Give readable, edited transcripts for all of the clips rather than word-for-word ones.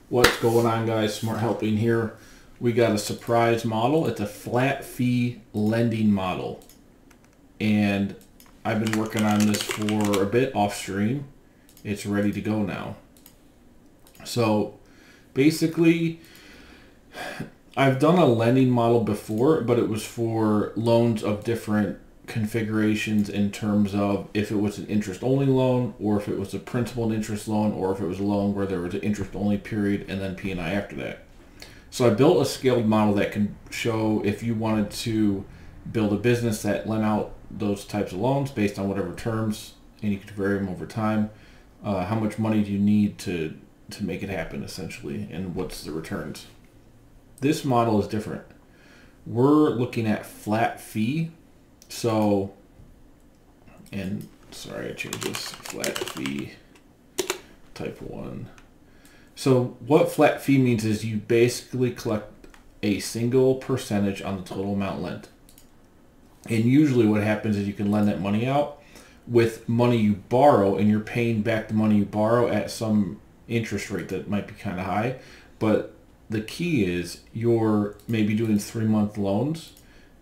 What's going on, guys? Smart Helping here. We got a surprise model. It's a flat fee lending model. And I've been working on this for a bit off stream. It's ready to go now. So basically, I've done a lending model before, but it was for loans of different configurations in terms of if it was an interest only loan, or if it was a principal and interest loan, or if it was a loan where there was an interest only period and then P&I after that. So I built a scaled model that can show if you wanted to build a business that lent out those types of loans based on whatever terms, and you could vary them over time. How much money do you need to make it happen, essentially, and what's the returns? This model is different. We're looking at flat fee. So, and sorry, I changed this, flat fee type 1. So what flat fee means is you basically collect a single percentage on the total amount lent. And usually what happens is you can lend that money out with money you borrow, and you're paying back the money you borrow at some interest rate that might be kind of high. But the key is you're maybe doing 3-month loans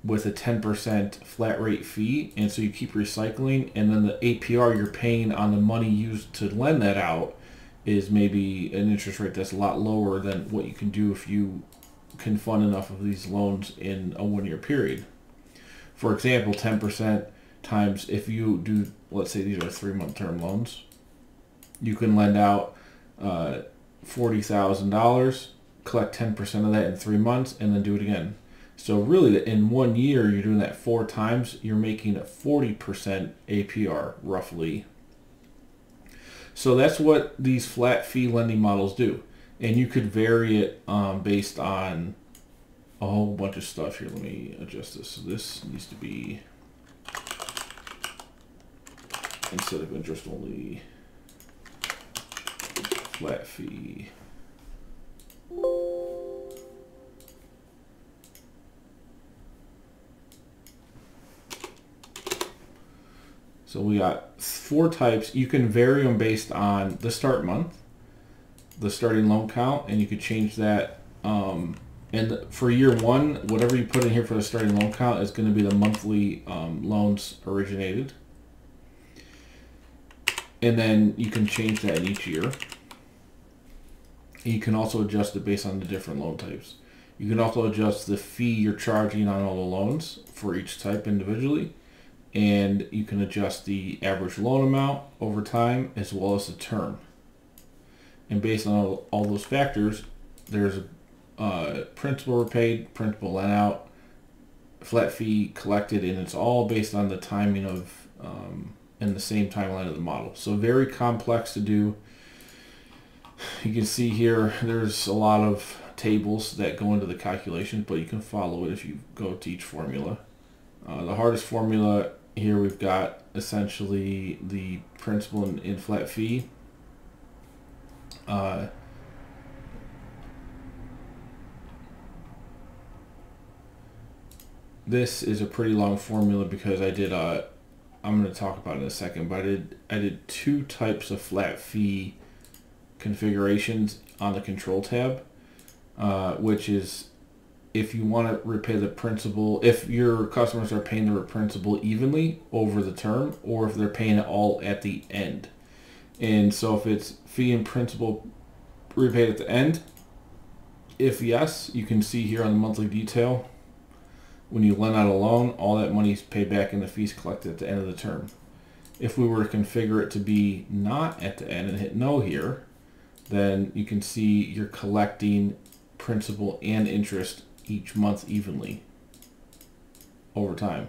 with a 10% flat rate fee, and so you keep recycling, and then the APR you're paying on the money used to lend that out is maybe an interest rate that's a lot lower than what you can do if you can fund enough of these loans in a 1-year period. For example, 10% times, if you do, let's say these are 3-month term loans, you can lend out $40,000, collect 10% of that in 3 months, and then do it again. So really, in 1 year, you're doing that 4 times. You're making a 40% APR, roughly. So that's what these flat fee lending models do. And you could vary it based on a whole bunch of stuff. Here, let me adjust this. So this needs to be, instead of interest only, flat fee. So we got 4 types. You can vary them based on the start month, the starting loan count, and you could change that. And for year 1, whatever you put in here for the starting loan count is going to be the monthly loans originated. And then you can change that in each year. And you can also adjust it based on the different loan types. You can also adjust the fee you're charging on all the loans for each type individually. And you can adjust the average loan amount over time as well as the term. And based on all those factors, there's a principal repaid, principal lent out, flat fee collected, and it's all based on the timing of and the same timeline of the model. So very complex to do. You can see here there's a lot of tables that go into the calculation, but you can follow it if you go to each formula. The hardest formula here, we've got essentially the principal in flat fee. This is a pretty long formula because I did, I'm going to talk about it in a second, but I did 2 types of flat fee configurations on the control tab, which is if you want to repay the principal, if your customers are paying their principal evenly over the term, or if they're paying it all at the end. And so if it's fee and principal repaid at the end, if yes, you can see here on the monthly detail, when you lend out a loan, all that money is paid back and the fees collected at the end of the term. If we were to configure it to be not at the end and hit no here, then you can see you're collecting principal and interest each month evenly over time.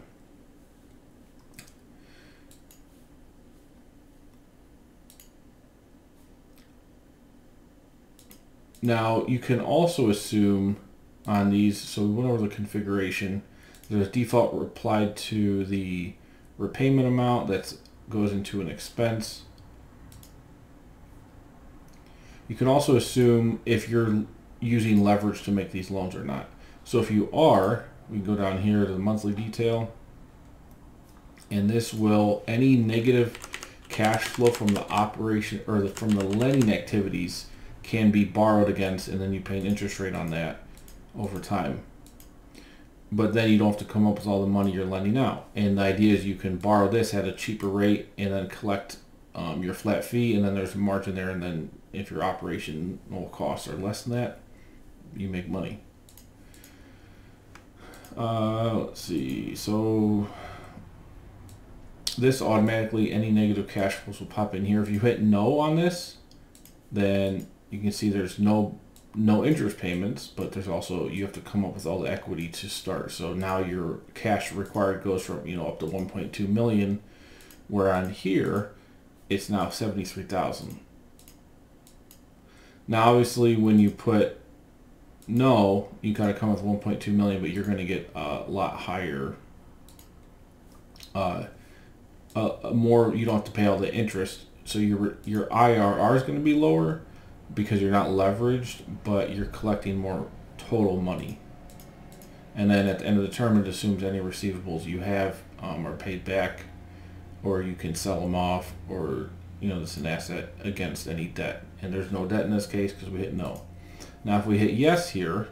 Now you can also assume on these, so we went over the configuration, there's default applied to the repayment amount that goes into an expense. You can also assume if you're using leverage to make these loans or not. So if you are, we can go down here to the monthly detail, and this will, any negative cash flow from the operation or from the lending activities can be borrowed against, and then you pay an interest rate on that over time. But then you don't have to come up with all the money you're lending out. And the idea is you can borrow this at a cheaper rate and then collect your flat fee, and then there's a margin there, and then if your operational costs are less than that, you make money. Let's see. So this automatically, any negative cash flows will pop in here. If you hit no on this, then you can see there's no interest payments, but there's also, you have to come up with all the equity to start. So now your cash required goes from, up to 1.2 million, where on here it's now 73,000. Now obviously when you put no, you kind of come with 1.2 million, but you're going to get a lot higher, more, you don't have to pay all the interest. So your IRR is going to be lower because you're not leveraged, but you're collecting more total money. And then at the end of the term, it assumes any receivables you have are paid back, or you can sell them off, or it's an asset against any debt. And there's no debt in this case because we hit no. Now if we hit yes here,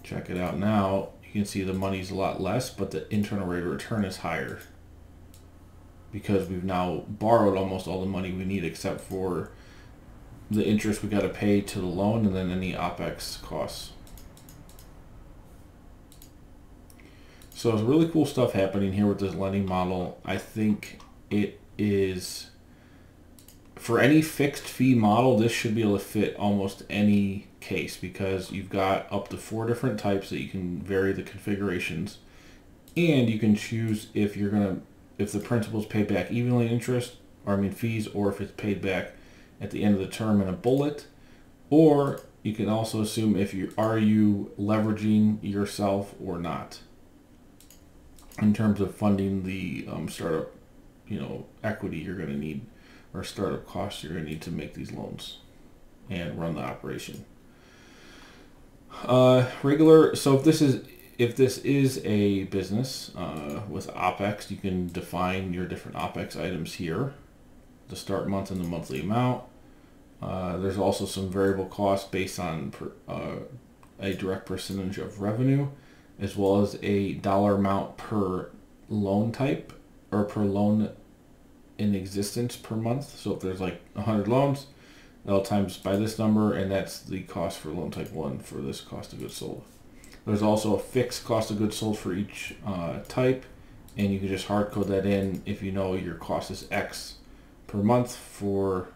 check it out now, you can see the money's a lot less, but the internal rate of return is higher because we've now borrowed almost all the money we need except for the interest we got to pay to the loan and then any OPEX costs. So there's really cool stuff happening here with this lending model. I think it is, for any fixed fee model, this should be able to fit almost any case because you've got up to 4 different types that you can vary the configurations, and you can choose if the principal is paid back evenly in interest, fees, or if it's paid back at the end of the term in a bullet, or you can also assume if you are leveraging yourself or not in terms of funding the startup, equity you're going to need, or startup costs you're going to need to make these loans and run the operation. So if this is a business with OPEX, you can define your different OPEX items here, the start month and the monthly amount. There's also some variable costs based on a direct percentage of revenue, as well as a dollar amount per loan type, or per loan in existence per month. So if there's like 100 loans, that'll times by this number, and that's the cost for loan type 1 for this cost of goods sold. There's also a fixed cost of goods sold for each type, and you can just hard code that in. If you know your cost is X per month for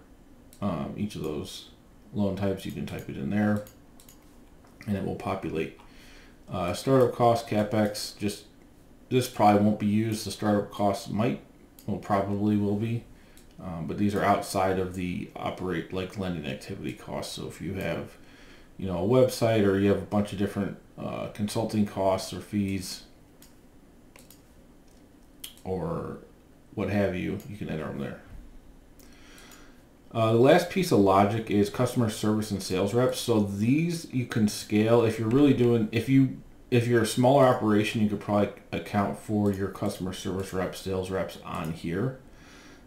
each of those loan types, you can type it in there and it will populate. Startup cost, CapEx, this probably won't be used. The startup costs probably will be, but these are outside of the lending activity costs. So if you have a website, or you have a bunch of different consulting costs or fees or what have you, you can enter them there. The last piece of logic is customer service and sales reps. So these you can scale if you're really doing, if you're a smaller operation, you could probably account for your customer service reps, sales reps on here.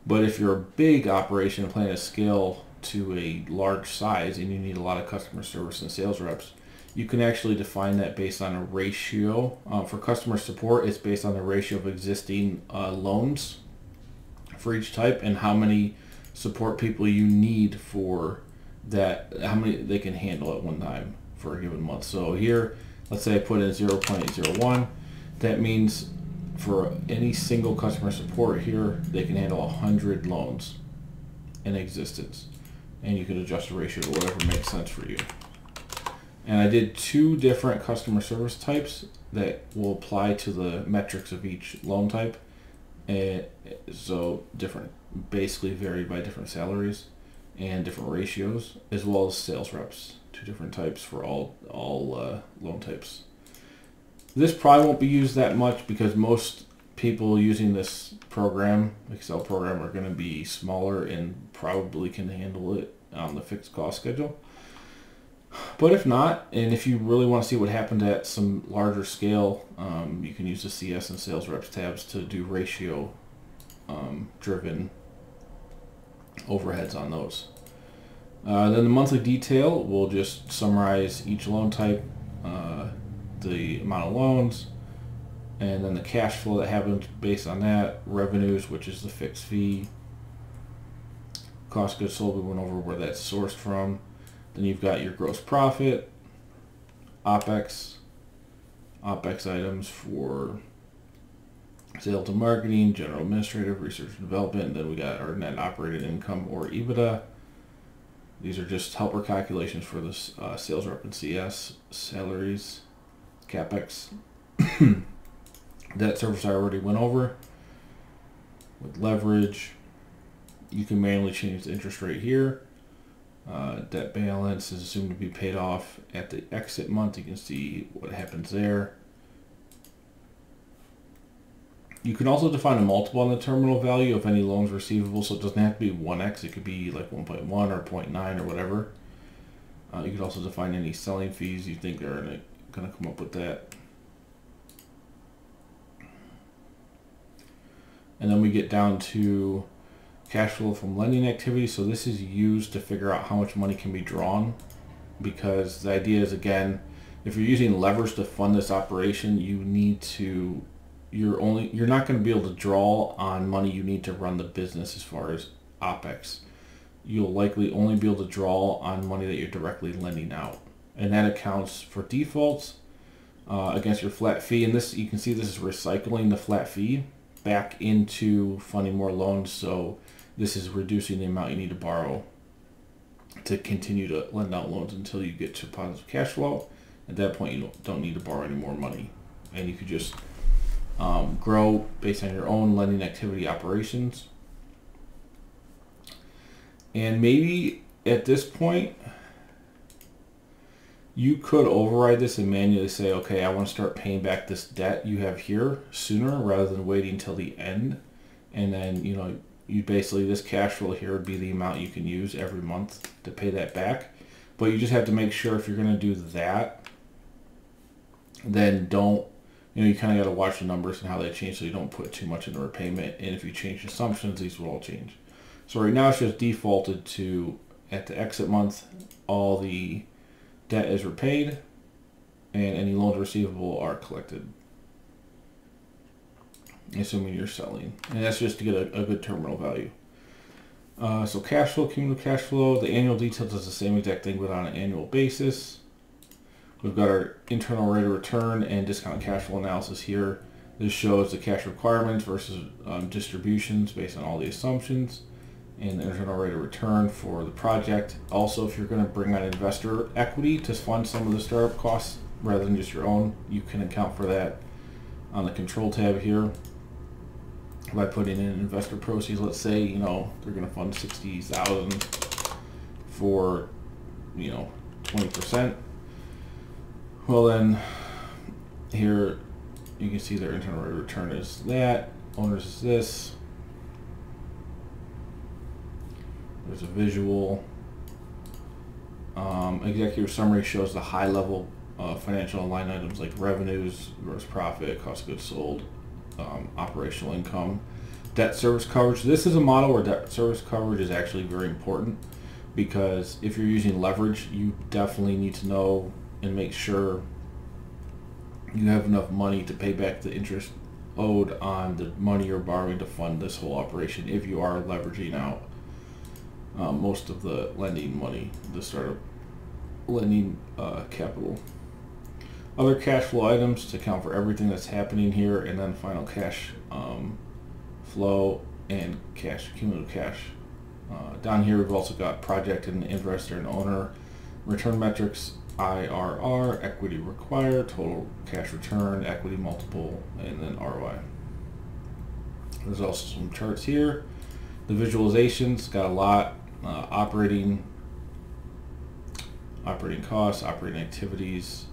But if you're a big operation and planning to scale to a large size and you need a lot of customer service and sales reps, you can actually define that based on a ratio. For customer support, it's based on the ratio of existing loans for each type and how many support people you need for that, how many they can handle at one time for a given month. So here, let's say I put in 0.01. That means for any single customer support here, they can handle 100 loans in existence. And you can adjust the ratio to whatever makes sense for you. And I did 2 different customer service types that will apply to the metrics of each loan type. And so different, basically varied by different salaries and different ratios, as well as sales reps, 2 different types for all loan types. This probably won't be used that much because most people using this program, Excel program, are going to be smaller and probably can handle it on the fixed cost schedule. But if not, and if you really want to see what happened at some larger scale, you can use the CS and sales reps tabs to do ratio driven overheads on those. Then the monthly detail will just summarize each loan type, the amount of loans, and then the cash flow that happens based on that, revenues, which is the fixed fee, cost of goods sold, we went over where that's sourced from. Then you've got your gross profit, OPEX items for sales and marketing, general administrative, research and development, and then we got our net operating income or EBITDA. These are just helper calculations for the sales rep and CS, salaries, CapEx. Debt service I already went over. With leverage, you can manually change the interest rate here. Debt balance is assumed to be paid off at the exit month. You can see what happens there. You can also define a multiple on the terminal value of any loans receivable, so it doesn't have to be 1x. It could be like 1.1 or 0.9 or whatever. You could also define any selling fees you think are going to come up with that. And then we get down to cash flow from lending activity. So this is used to figure out how much money can be drawn, because the idea is, again, if you're using levers to fund this operation, you need to, you're not going to be able to draw on money you need to run the business as far as OPEX. You'll likely only be able to draw on money that you're directly lending out. And that accounts for defaults against your flat fee. And this, you can see this is recycling the flat fee back into funding more loans. So this is reducing the amount you need to borrow to continue to lend out loans until you get to positive cash flow. At that point, you don't need to borrow any more money, and you could just grow based on your own lending activity operations. And maybe at this point, you could override this and manually say, okay, I want to start paying back this debt you have here sooner rather than waiting until the end. And then, you basically, this cash flow here would be the amount you can use every month to pay that back. But you just have to make sure if you're going to do that, then don't, you kind of got to watch the numbers and how they change so you don't put too much into repayment. And if you change assumptions, these will all change. So right now it's just defaulted to, at the exit month, all the debt is repaid and any loans receivable are collected, assuming you're selling. And that's just to get a good terminal value. So cash flow, cumulative cash flow, the annual detail does the same exact thing but on an annual basis. We've got our internal rate of return and discounted cash flow analysis here. This shows the cash requirements versus distributions based on all the assumptions, and the internal rate of return for the project. Also, if you're going to bring on investor equity to fund some of the startup costs rather than just your own, you can account for that on the control tab here by putting in investor proceeds. Let's say they're going to fund $60,000 for 20%. Well, then here you can see their internal rate of return is that, owners is this. There's a visual. Executive summary shows the high level financial line items like revenues, gross profit, cost of goods sold, operational income, debt service coverage. This is a model where debt service coverage is actually very important, because if you're using leverage, you definitely need to know and make sure you have enough money to pay back the interest owed on the money you're borrowing to fund this whole operation if you are leveraging out most of the lending money, the startup lending capital. Other cash flow items to account for everything that's happening here, and then final cash flow and cumulative cash. Down here we've also got project and investor and owner return metrics, IRR, equity required, total cash return, equity multiple, and then ROI. There's also some charts here. The visualizations got a lot. Operating costs, operating activities.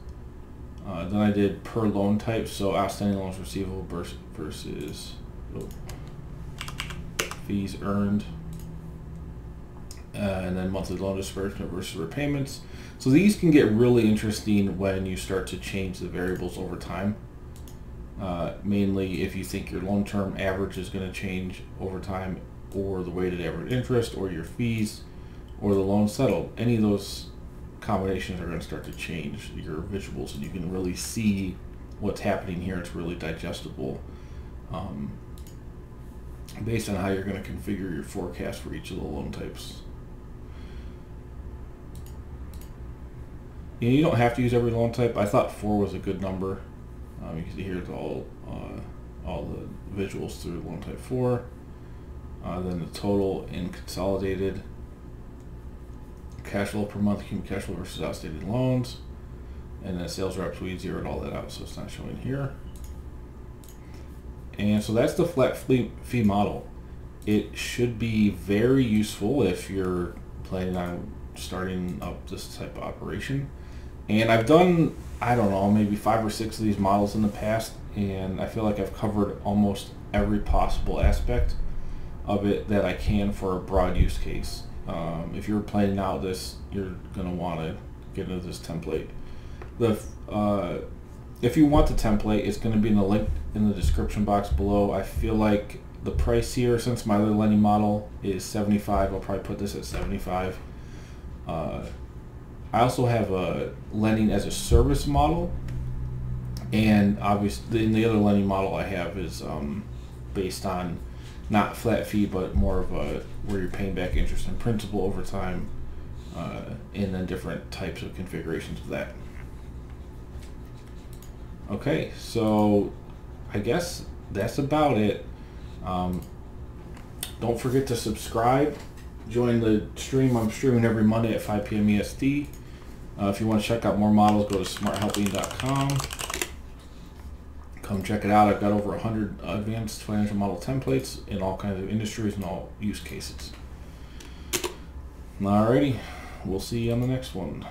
Then I did per loan type, so outstanding loans receivable versus fees earned, and then monthly loan disbursement versus repayments. So these can get really interesting when you start to change the variables over time. Mainly if you think your loan term average is going to change over time, or the weighted average interest, or your fees, or the loan settled, any of those combinations are going to start to change your visuals, and you can really see what's happening here. It's really digestible based on how you're going to configure your forecast for each of the loan types. You don't have to use every loan type. I thought 4 was a good number. You can see here's all the visuals through loan type 4. Then the total in consolidated, cash flow per month, cumulative cash flow versus outstanding loans, and then sales reps, we zeroed all that out, so it's not showing here. And so that's the flat fee model. It should be very useful if you're planning on starting up this type of operation. And I've done, I don't know, maybe 5 or 6 of these models in the past, and I feel like I've covered almost every possible aspect of it that I can for a broad use case. If you're planning out this, you're going to want to get into this template. If you want the template, it's going to be in the link in the description box below. I feel like the price here, since my other lending model is 75, I'll probably put this at 75. I also have a lending as a service model, and obviously in the other lending model I have is based on not flat fee, but more of a where you're paying back interest and principal over time, and then different types of configurations of that. Okay, so I guess that's about it. Don't forget to subscribe. Join the stream. I'm streaming every Monday at 5 p.m. EST. If you want to check out more models, go to smarthelping.com. Come check it out. I've got over 100 advanced financial model templates in all kinds of industries and all use cases. Alrighty, we'll see you on the next one.